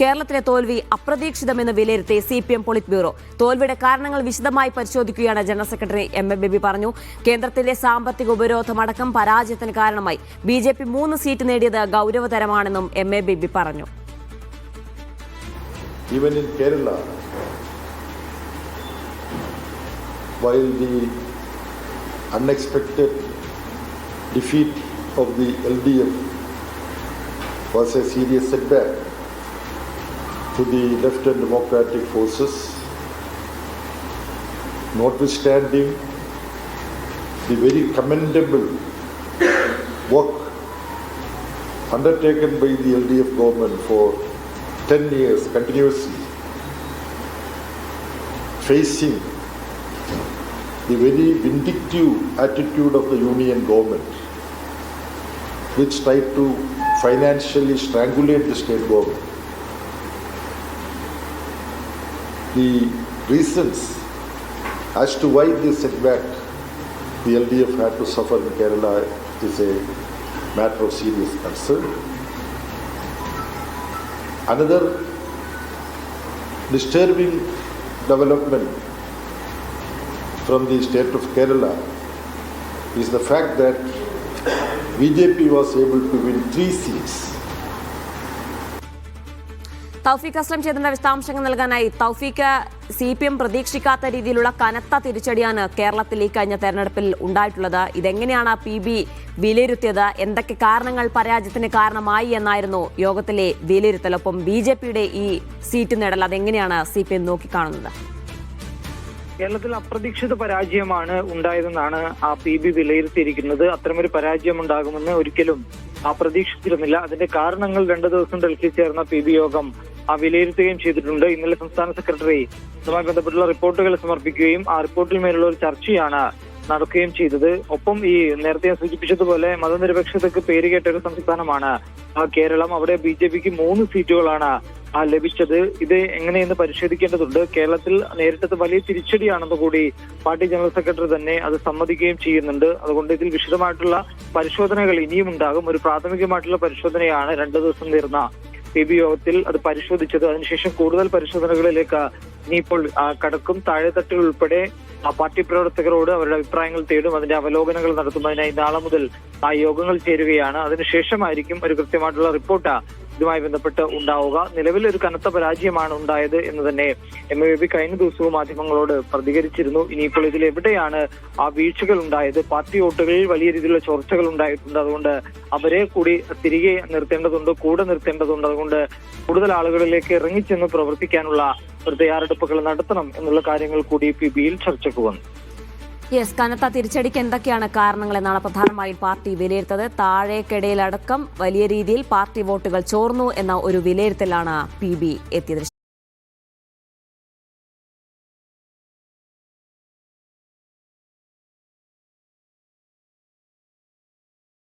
കേരളത്തിലെ തോൽവി അപ്രതീക്ഷിതമെന്ന് വിലയിരുത്തി CPM പോളിറ്റ് ബ്യൂറോ. തോൽവിയുടെ കാരണങ്ങൾ വിശദമായി പരിശോധിക്കുകയാണ് ജനറൽ സെക്രട്ടറി MA ബേബി പറഞ്ഞു. കേന്ദ്രത്തിലെ സാമ്പത്തിക ഉപരോധമടക്കം പരാജയത്തിന് കാരണമായി BJP 3 സീറ്റ് നേടിയത് ഗൗരവതരമാണെന്നും MA ബേബി പറഞ്ഞു. Even in Kerala, while the unexpected defeat of the LDF was a serious setback to the left and democratic forces, notwithstanding the very commendable work undertaken by the LDF government for 10 years continuously, facing the very vindictive attitude of the union government, which tried to financially strangulate the state government. The reasons as to why this setback the LDF had to suffer in Kerala is a matter of serious concern. Another disturbing development from the state of Kerala is the fact that BJP was able to win 3 seats. തൗഫീഖ് അസ്ലം ചെയ്തതിന്റെ വിശദാംശങ്ങൾ നൽകാനായി. തൗഫീഖ്, CPM പ്രതീക്ഷിക്കാത്ത രീതിയിലുള്ള കനത്ത തിരിച്ചടിയാണ് കേരളത്തിൽ ഈ കഴിഞ്ഞ തെരഞ്ഞെടുപ്പിൽ ഉണ്ടായിട്ടുള്ളത്. ഇതെങ്ങനെയാണ് PB വിലയിരുത്തിയത്? എന്തൊക്കെ കാരണങ്ങൾ പരാജയത്തിന് കാരണമായി എന്നായിരുന്നു യോഗത്തിലെ വിലയിരുത്തൽ? ഒപ്പം BJPയുടെ ഈ സീറ്റ് നേടൽ അതെങ്ങനെയാണ് CPM നോക്കിക്കാണുന്നത്? കേരളത്തിൽ അപ്രതീക്ഷിത പരാജയമാണ് ഉണ്ടായതെന്നാണ് PB വിലയിരുത്തിയിരിക്കുന്നത്. അത്തരമൊരു പരാജയം ഉണ്ടാകുമെന്ന് ഒരിക്കലും പ്രതീക്ഷിച്ചിരുന്നില്ല. അതിന്റെ കാരണങ്ങൾ 2 ദിവസം ഡൽഹിയിൽ ചേർന്ന PB യോഗം വിലയിരുത്തുകയും ചെയ്തിട്ടുണ്ട്. ഇന്നലെ സംസ്ഥാന സെക്രട്ടറി ഇതുമായി ബന്ധപ്പെട്ടുള്ള റിപ്പോർട്ടുകൾ സമർപ്പിക്കുകയും ആ റിപ്പോർട്ടിൽ മേലുള്ള ഒരു ചർച്ചയാണ് നടക്കുകയും ചെയ്തത്. ഒപ്പം ഈ നേരത്തെ സൂചിപ്പിച്ചതുപോലെ മതനിരപേക്ഷതയ്ക്ക് പേരുകേട്ട ഒരു സംസ്ഥാനമാണ് കേരളം. അവിടെ BJPക്ക് 3 സീറ്റുകളാണ് ലഭിച്ചത്. ഇത് എങ്ങനെയെന്ന് പരിശോധിക്കേണ്ടതുണ്ട്. കേരളത്തിൽ നേരിട്ടത് വലിയ തിരിച്ചടിയാണെന്ന് കൂടി പാർട്ടി ജനറൽ സെക്രട്ടറി തന്നെ അത് സമ്മതിക്കുകയും ചെയ്യുന്നുണ്ട്. അതുകൊണ്ട് ഇതിൽ വിശദമായിട്ടുള്ള പരിശോധനകൾ ഇനിയും ഉണ്ടാകും. ഒരു പ്രാഥമികമായിട്ടുള്ള പരിശോധനയാണ് 2 ദിവസം നേർന്ന PB യോഗത്തിൽ അത് പരിശോധിച്ചത്. അതിനുശേഷം കൂടുതൽ പരിശോധനകളിലേക്ക് ഇനിയിപ്പോൾ കടക്കും. താഴെത്തട്ടിൽ ഉൾപ്പെടെ പാർട്ടി പ്രവർത്തകരോട് അവരുടെ അഭിപ്രായങ്ങൾ തേടും. അതിന്റെ അവലോകനങ്ങൾ നടത്തുന്നതിനായി നാളെ മുതൽ യോഗങ്ങൾ ചേരുകയാണ്. അതിനുശേഷമായിരിക്കും ഒരു കൃത്യമായിട്ടുള്ള റിപ്പോർട്ട് ഇതുമായി ബന്ധപ്പെട്ട് ഉണ്ടാവുക. നിലവിൽ ഒരു കനത്ത പരാജയമാണ് ഉണ്ടായത് എന്ന് തന്നെ MA ബേബി കഴിഞ്ഞ ദിവസവും മാധ്യമങ്ങളോട് പ്രതികരിച്ചിരുന്നു. ഇനിയിപ്പോൾ ഇതിൽ എവിടെയാണ് വീഴ്ചകൾ ഉണ്ടായത്? പാർട്ടി വോട്ടുകളിൽ വലിയ രീതിയിലുള്ള ചോർച്ചകൾ ഉണ്ടായിട്ടുണ്ട്. അതുകൊണ്ട് അവരെ കൂടി തിരികെ നിർത്തേണ്ടതുണ്ട്, കൂടെ നിർത്തേണ്ടതുണ്ട്. അതുകൊണ്ട് കൂടുതൽ ആളുകളിലേക്ക് ഇറങ്ങിച്ചെന്ന് പ്രവർത്തിക്കാനുള്ള ഒരു തയ്യാറെടുപ്പുകൾ നടത്തണം എന്നുള്ള കാര്യങ്ങൾ കൂടി PBയിൽ ചർച്ചയ്ക്ക് വന്നു. കനത്ത തിരിച്ചടിക്ക് എന്തൊക്കെയാണ് കാരണങ്ങൾ എന്നാണ് പ്രധാനമായും പാർട്ടി വിലയിരുത്തത്. താഴേക്കിടയിലടക്കം വലിയ രീതിയിൽ പാർട്ടി വോട്ടുകൾ ചോർന്നു എന്ന ഒരു വിലയിരുത്തലാണ് PB എത്തിയത്.